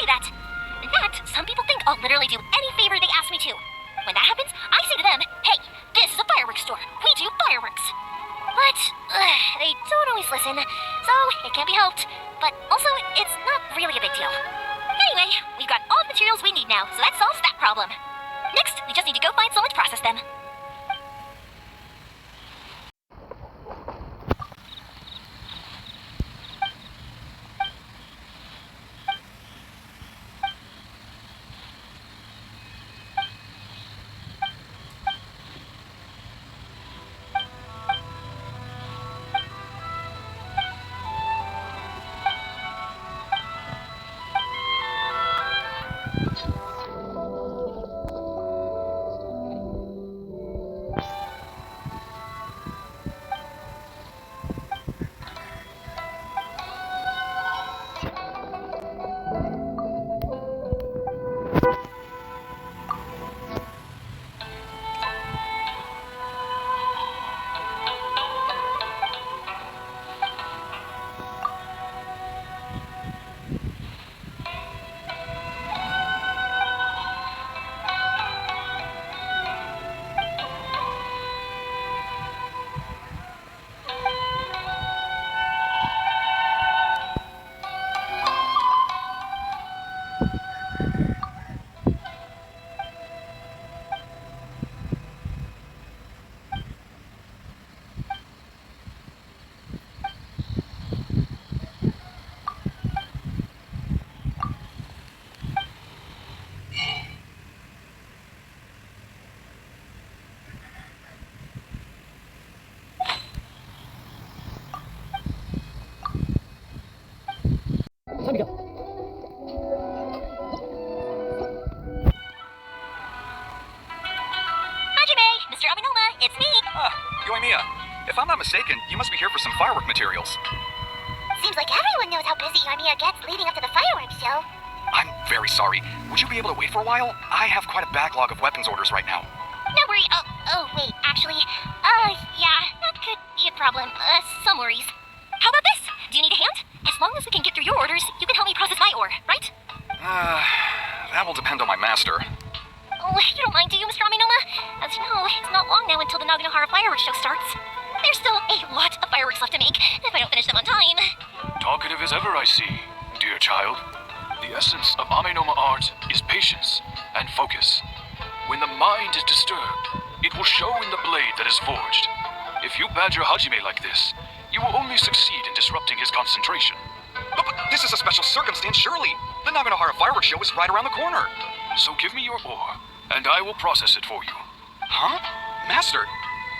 say that. In fact, some people think I'll literally do any favor they ask me to. When that happens, I say to them, hey, this is a fireworks store. We do fireworks. But they don't always listen, so it can't be helped. But also, it's not really a big deal. Anyway, we've got all the materials we need now, so that solves that problem. Next, we just need to go find someone to process them. Time to go. Hajime, Mr. Aminoma, it's me. Yoimiya. If I'm not mistaken, you must be here for some firework materials. Seems like everyone knows how busy Yoimiya gets leading up to the fireworks show. I'm very sorry. Would you be able to wait for a while? I have quite a backlog of weapons orders right now. No worry. Oh, wait, actually, yeah, that could be a problem. Some worries. How about this? Do you need a hand? As long as we can get through your orders, you can help me process my ore, right? That will depend on my master. Oh, you don't mind, do you, Mr. Aminoma? As you know, it's not long now until the Naganohara fireworks show starts. There's still a lot of fireworks left to make, if I don't finish them on time. Talkative as ever, I see, dear child. The essence of Aminoma art is patience and focus. When the mind is disturbed, it will show in the blade that is forged. If you badger Hajime like this, you will only succeed in disrupting his concentration. But this is a special circumstance, surely. The Naganohara fireworks show is right around the corner. So give me your ore, and I will process it for you. Huh? Master,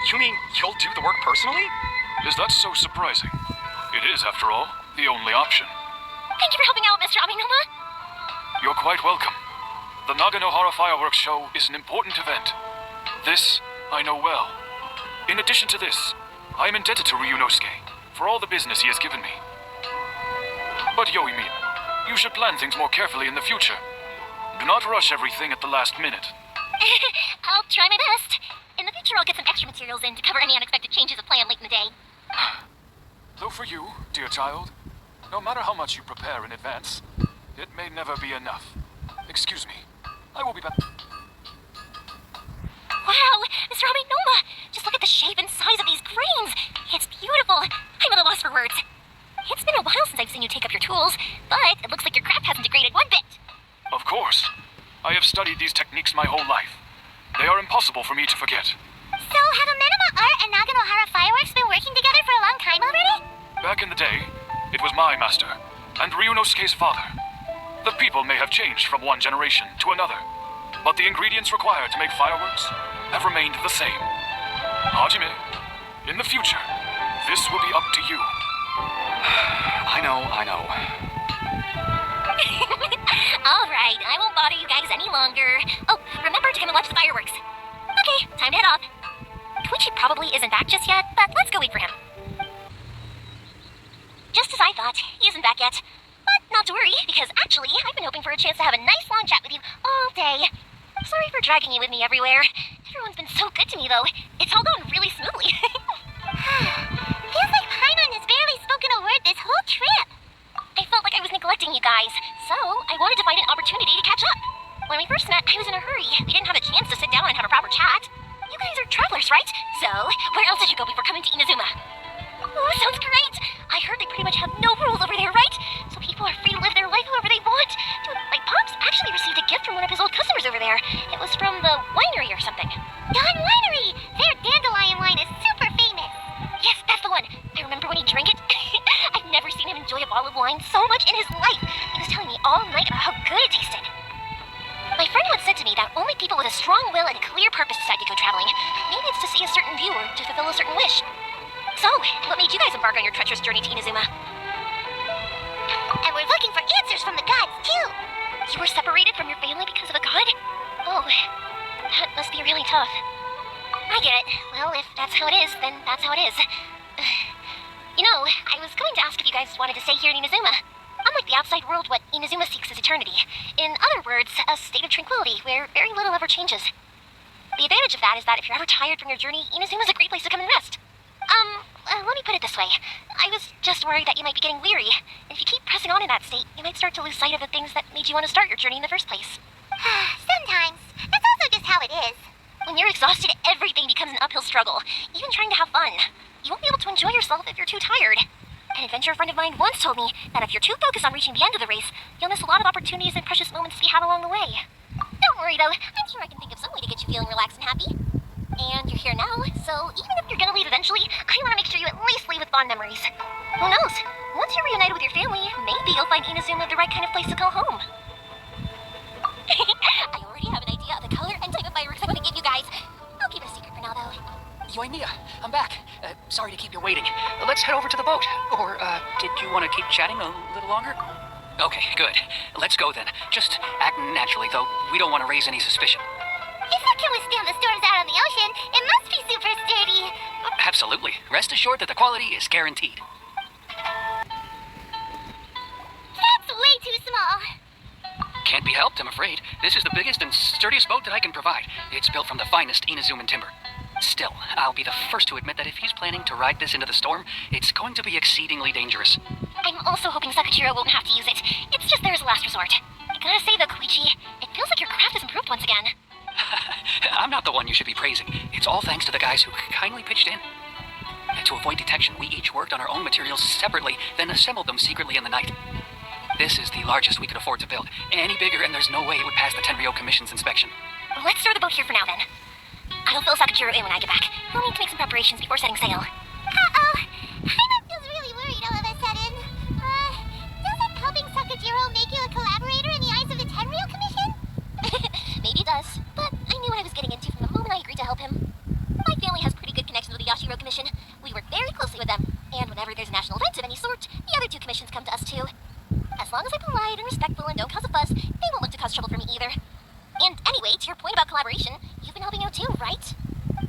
you mean you'll do the work personally? Is that so surprising? It is, after all, the only option. Thank you for helping out, Mr. Aminoma. You're quite welcome. The Naganohara fireworks show is an important event. This, I know well. In addition to this, I am indebted to Ryunosuke for all the business he has given me. But Yoimiya, you should plan things more carefully in the future. Do not rush everything at the last minute. I'll try my best. In the future, I'll get some extra materials in to cover any unexpected changes of plan late in the day. Though for you, dear child, no matter how much you prepare in advance, it may never be enough. Excuse me. I will be back. Wow, Mr. Aminoma! Just look at the shape and size of these grains! It's beautiful! I'm at a loss for words. It's been a while since I've seen you take up your tools, but it looks like your craft hasn't degraded one bit. Of course. I have studied these techniques my whole life. They are impossible for me to forget. So have Amenoma Art and Naganohara Fireworks been working together for a long time already? Back in the day, it was my master, and Ryunosuke's father. The people may have changed from one generation to another, but the ingredients required to make fireworks have remained the same. Hajime, in the future, this will be up to you. I know. All right, I won't bother you guys any longer. Oh, remember to come and watch the fireworks. Okay, time to head off. Koichi probably isn't back just yet, but let's go wait for him. Just as I thought, he isn't back yet. But not to worry, because actually, I've been hoping for a chance to have a nice long chat with you all day. Sorry for dragging you with me everywhere. Everyone's been so good to me, though. It's all gone really smoothly. Feels like Paimon has barely spoken a word this whole trip. I felt like I was neglecting you guys, so I wanted to find I was in a hurry. We didn't have a chance to sit down and have a proper chat. You guys are travelers, right? So, where else did you go before coming to Inazuma? Oh, sounds great! I heard they pretty much have no rules over there, right? So people are free to live their life however they want. Dude, like, Pops actually received a gift from one of his old customers over there. It was from the winery or something. Dawn Winery! Their dandelion wine is super famous. Yes, that's the one. I remember when he drank it. I've never seen him enjoy a bottle of wine so much in his life. He was telling me all night about how good it tasted. My friend once said to me that only people with a strong will and a clear purpose decide to go traveling. Maybe it's to see a certain view or to fulfill a certain wish. So, what made you guys embark on your treacherous journey to Inazuma? And we're looking for answers from the gods, too. You were separated from your family because of a god? Oh, that must be really tough. I get it. Well, if that's how it is, then that's how it is. You know, I was going to ask if you guys wanted to stay here in Inazuma. Unlike the outside world, what Inazuma seeks is eternity. In other words, a state of tranquility where very little ever changes. The advantage of that is that if you're ever tired from your journey, Inazuma's a great place to come and rest. Let me put it this way. I was just worried that you might be getting weary. If you keep pressing on in that state, you might start to lose sight of the things that made you want to start your journey in the first place. Sometimes. That's also just how it is. When you're exhausted, everything becomes an uphill struggle, even trying to have fun. You won't be able to enjoy yourself if you're too tired. An adventure friend of mine once told me that if you're too focused on reaching the end of the race, you'll miss a lot of opportunities and precious moments to be had along the way. Don't worry though, I'm sure I can think of some way to get you feeling relaxed and happy. And you're here now, so even if you're gonna leave eventually, I want to make sure you at least leave with fond memories. Who knows? Once you're reunited with your family, maybe you'll find Inazuma the right kind of place to call home. I already have an idea of the color and type of fireworks I want to give you guys. I'll keep it a secret for now, though. Yoimiya, I'm back. Sorry to keep you waiting. Let's head over to the boat. Or, did you want to keep chatting a little longer? Okay, good. Let's go then. Just act naturally, though. We don't want to raise any suspicion. If it can withstand the storms out on the ocean, it must be super sturdy. Absolutely. Rest assured that the quality is guaranteed. That's way too small. Can't be helped, I'm afraid. This is the biggest and sturdiest boat that I can provide. It's built from the finest Inazuman timber. Still, I'll be the first to admit that if he's planning to ride this into the storm, it's going to be exceedingly dangerous. I'm also hoping Sakajiro won't have to use it. It's just there as a last resort. I gotta say though, Koichi, it feels like your craft has improved once again. I'm not the one you should be praising. It's all thanks to the guys who kindly pitched in. To avoid detection, we each worked on our own materials separately, then assembled them secretly in the night. This is the largest we could afford to build. Any bigger, and there's no way it would pass the Tenryou Commission's inspection. Let's throw the boat here for now, then. I'll fill Sakajiro in when I get back. We'll need to make some preparations before setting sail. Uh-oh. Paimon feels really worried all of a sudden. Doesn't helping Sakajiro make you a collaborator in the eyes of the Tenryou Commission? Maybe it does, but I knew what I was getting into from the moment I agreed to help him. My family has pretty good connections with the Yashiro Commission. We work very closely with them, and whenever there's a national event of any sort, the other two commissions come to us too. As long as I'm polite and respectful and don't cause a fuss, they won't look to cause trouble for me either. And anyway, to your point about collaboration, you've been helping out too, right?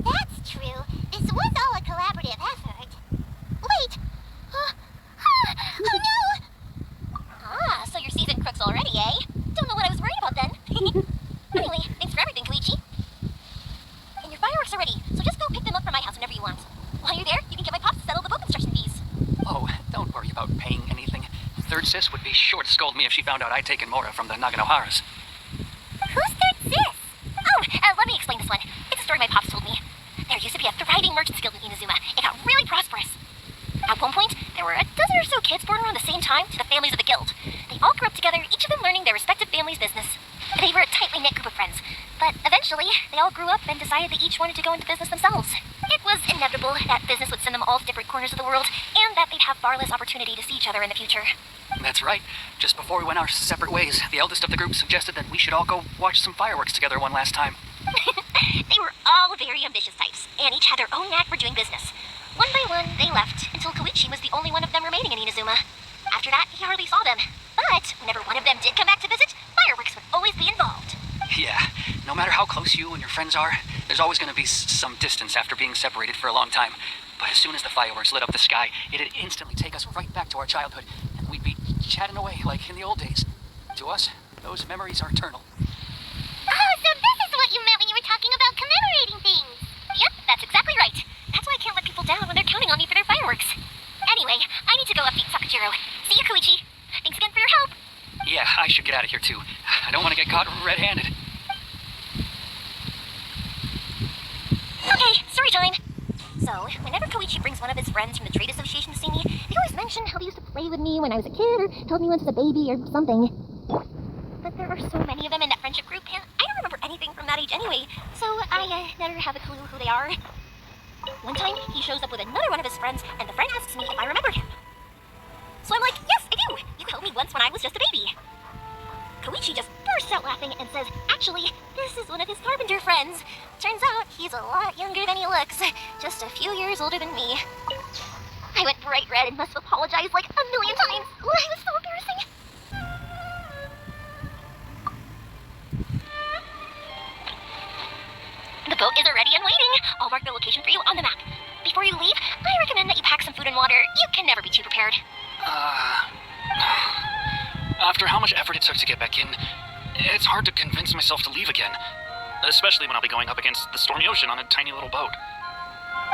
That's true. This was all a collaborative effort. Wait! Oh no! Ah, so you're seasoned crooks already, eh? Don't know what I was worried about then. Anyway, thanks for everything, Koichi. And your fireworks are ready, so just go pick them up from my house whenever you want. While you're there, you can get my pops to settle the boat construction fees. Oh, don't worry about paying anything. Third Sis would be sure to scold me if she found out I'd taken Mora from the Naganoharas. Who's Third Sis? Oh, let me explain this one. It's a story my pops told me. There used to be a thriving merchant's guild in Inazuma. It got really prosperous. At one point, there were a dozen or so kids born around the same time to the families of the guild. They all grew up together, each of them learning their respective family's business. They were a tightly knit group of friends, but eventually, they all grew up and decided they each wanted to go into business themselves. It was inevitable that business would send them all to different corners of the world, and that they'd have far less opportunity to see each other in the future. That's right. Just before we went our separate ways, the eldest of the group suggested that we should all go watch some fireworks together one last time. They were all very ambitious types, and each had their own knack for doing business. One by one, they left, until Koichi was the only one of them remaining in Inazuma. After that, he hardly saw them. But whenever one of them did come back to visit, fireworks would always be involved. Yeah, no matter how close you and your friends are, there's always going to be some distance after being separated for a long time. But as soon as the fireworks lit up the sky, it'd instantly take us right back to our childhood, and we'd be chatting away like in the old days. To us, those memories are eternal. Oh, so this is what you meant when you were talking about commemorating things. Yep, that's exactly right. That's why I can't let people down when they're counting on me for their fireworks. Anyway, I need to go update Sakajiro. See you, Koichi. Thanks again for your help. Yeah, I should get out of here too. I don't want to get caught red-handed. Okay, story time. So, whenever Koichi brings one of his friends from the trade association to see me, they always mention how they used to play with me when I was a kid or held me once as a baby or something. But there are so many of them in that friendship group, and I don't remember anything from that age anyway, so I never have a clue who they are. One time, he shows up with another one of his friends, and the friend asks me if I remember him. So I'm like, yes, I do! You held me once when I was just a baby. Koichi just bursts out laughing and says, actually, this is one of his carpenter friends. Turns out he's a lot younger than he looks, just a few years older than me. I went bright red and must have apologized like a million times. It was so embarrassing. The boat is already and waiting. I'll mark the location for you on the map. Before you leave, I recommend that you pack some food and water. You can never be too prepared. After how much effort it took to get back in, it's hard to convince myself to leave again. Especially when I'll be going up against the stormy ocean on a tiny little boat.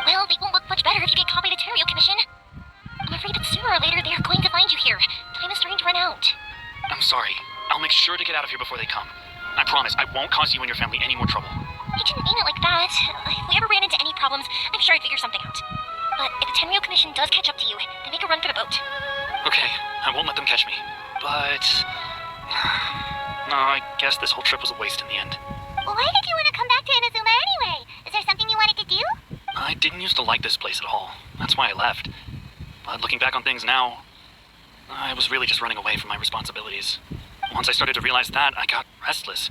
Well, they won't look much better if you get caught by the Terrio Commission. I'm afraid that sooner or later they are going to find you here. Time is starting to run out. I'm sorry. I'll make sure to get out of here before they come. I promise I won't cause you and your family any more trouble. I didn't mean it like that. If we ever ran into any problems, I'm sure I'd figure something out. But if the Tenryo Commission does catch up to you, then make a run for the boat. Okay, I won't let them catch me. But... no, I guess this whole trip was a waste in the end. Why did you want to come back to Inazuma anyway? Is there something you wanted to do? I didn't used to like this place at all. That's why I left. But looking back on things now, I was really just running away from my responsibilities. Once I started to realize that, I got restless.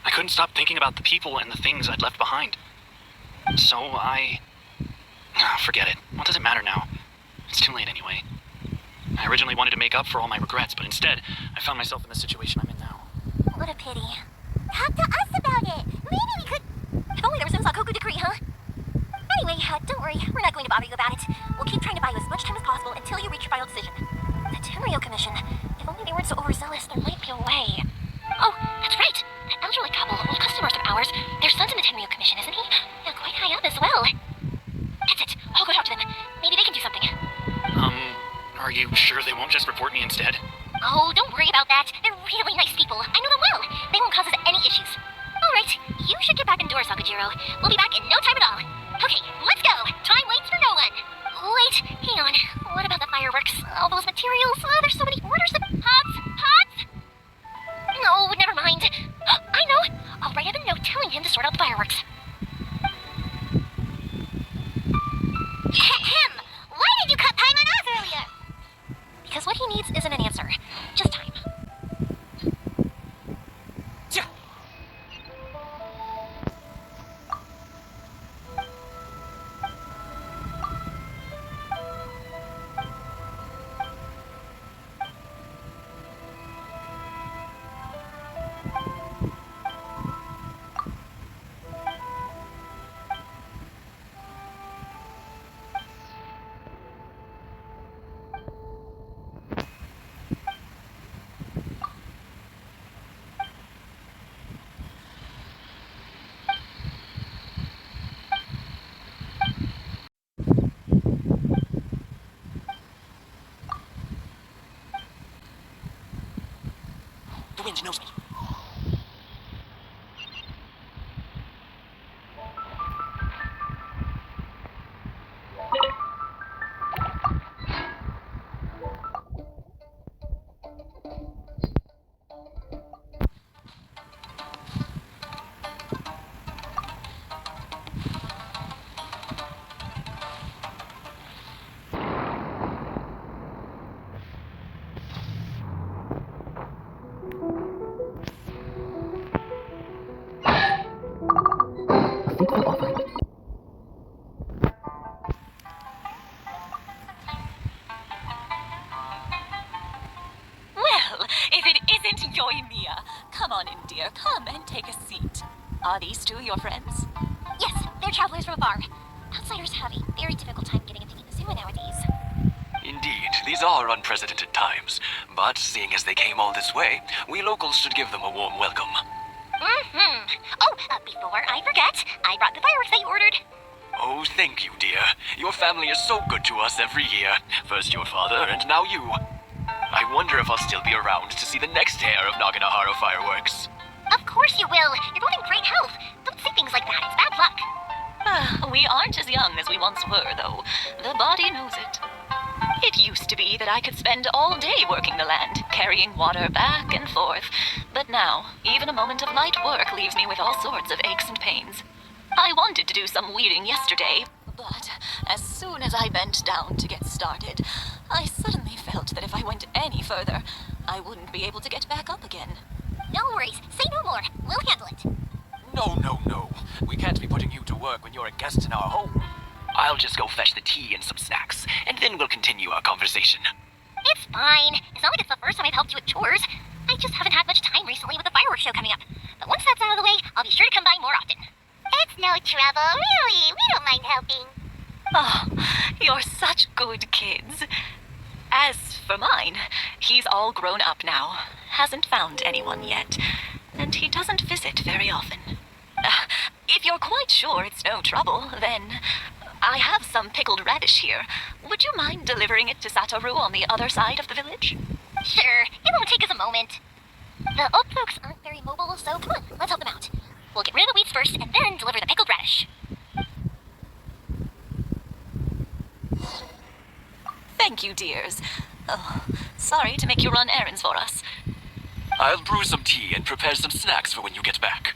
I couldn't stop thinking about the people and the things I'd left behind. So forget it. What does it matter now? It's too late anyway. I originally wanted to make up for all my regrets, but instead, I found myself in the situation I'm in now. What a pity. Talk to us about it. Maybe we could... If only there was no Sakoku decree, huh? Anyway, don't worry. We're not going to bother you about it. We'll keep trying to buy you as much time as possible until you reach your final decision. The Tenryo Commission. If only they weren't so overzealous, there might be a way. Oh, that's right. That elderly couple, old customers of ours, their son's in the Tenryo Commission, isn't he? Yeah, quite high up as well. That's it. I'll go talk to them. Maybe they can do something. Are you sure they won't just report me instead? Oh, don't worry about that. They're really nice people. I know them well. They won't cause us any issues. All right, you should get back indoors, Sakajiro. We'll be back in no time at all. Okay, let's go. Time waits for no one. Wait, hang on. What about the fireworks? All those materials? There's so many orders. Pots? Pots? No, never mind. I know. I'll write him a note telling him to sort out the fireworks. Ahem. Why did you cut time on us earlier? Because what he needs isn't an answer, just time. The wind knows me. Well, if it isn't Yoimiya. Come on in, dear. Come and take a seat. Are these two your friends? Yes, they're travelers from afar. Outsiders have a very difficult time getting into Inazuma nowadays. Indeed, these are unprecedented times, but seeing as they came all this way, we locals should give them a warm welcome. Mm-hmm. Oh, before I forget, I brought the fireworks that you ordered. Oh, thank you, dear. Your family is so good to us every year. First your father, and now you. I wonder if I'll still be around to see the next pair of Naganohara fireworks. Of course you will. You're both in great health. Don't say things like that. It's bad luck. We aren't as young as we once were, though. The body knows it. It used to be that I could spend all day working the land, carrying water back and forth. But now, even a moment of light work leaves me with all sorts of aches and pains. I wanted to do some weeding yesterday, but as soon as I bent down to get started, I suddenly felt that if I went any further, I wouldn't be able to get back up again. No worries. Say no more. We'll handle it. No. We can't be putting you to work when you're a guest in our home. I'll just go fetch the tea and some snacks, and then we'll continue our conversation. It's fine. It's not like it's the first time I've helped you with chores. I just haven't had much time recently with the fireworks show coming up. But once that's out of the way, I'll be sure to come by more often. It's no trouble, really. We don't mind helping. Oh, you're such good kids. As for mine, he's all grown up now, hasn't found anyone yet, and he doesn't visit very often. If you're quite sure it's no trouble, then I have some pickled radish here. Would you mind delivering it to Satoru on the other side of the village? Sure. It won't take us a moment. The old folks aren't very mobile, so come on, let's help them out. We'll get rid of the weeds first, and then deliver the pickled radish. Thank you, dears. Oh, sorry to make you run errands for us. I'll brew some tea and prepare some snacks for when you get back.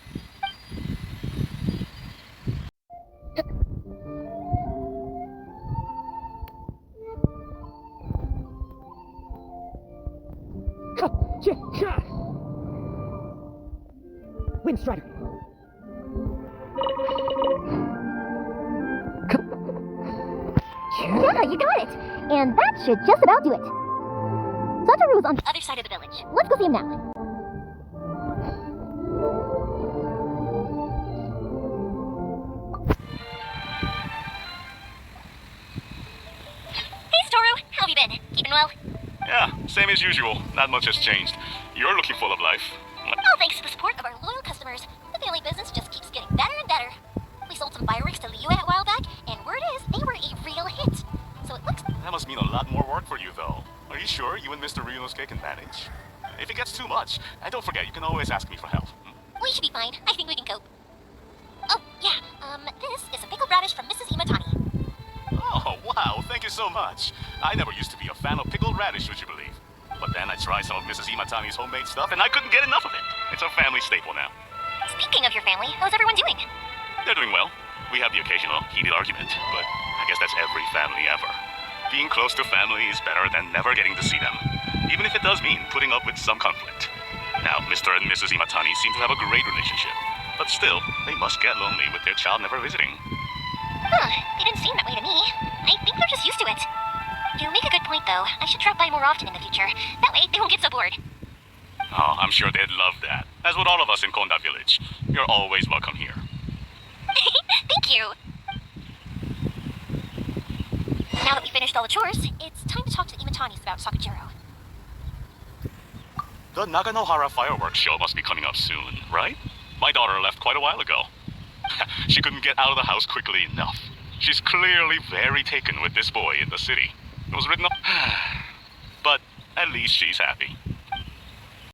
Windstrider. Yeah, you got it! And that should just about do it. Satoru's on the other side of the village. Let's go see him now. Hey, Satoru! How have you been? Keeping well? Yeah, same as usual. Not much has changed. You're looking full of life. All thanks to the support of our loyal customers, the family business just keeps getting better and better. We sold some fireworks to Liu a while back, and word is they were a real hit. So it looks... That must mean a lot more work for you, though. Are you sure you and Mr. Ryunosuke can manage? If it gets too much, and don't forget, you can always ask me for help. We should be fine. I think we can cope. Oh, yeah. This is a pickled radish from Mrs. Imatani. Oh, wow, thank you so much. I never used to be a fan of pickled radish, would you believe? But then I tried some of Mrs. Imatani's homemade stuff, and I couldn't get enough of it. It's a family staple now. Speaking of your family, how's everyone doing? They're doing well. We have the occasional heated argument, but I guess that's every family ever. Being close to family is better than never getting to see them, even if it does mean putting up with some conflict. Now, Mr. and Mrs. Imatani seem to have a great relationship, but still, they must get lonely with their child never visiting. Huh, they didn't seem that way to me. I think they're just used to it. You make a good point, though. I should drop by more often in the future. That way, they won't get so bored. Oh, I'm sure they'd love that, as would all of us in Konda Village. You're always welcome here. Thank you! Now that we finished all the chores, it's time to talk to the Imatanis about Sakujiro. The Naganohara fireworks show must be coming up soon, right? My daughter left quite a while ago. She couldn't get out of the house quickly enough. She's clearly very taken with this boy in the city. It was written up. But at least she's happy.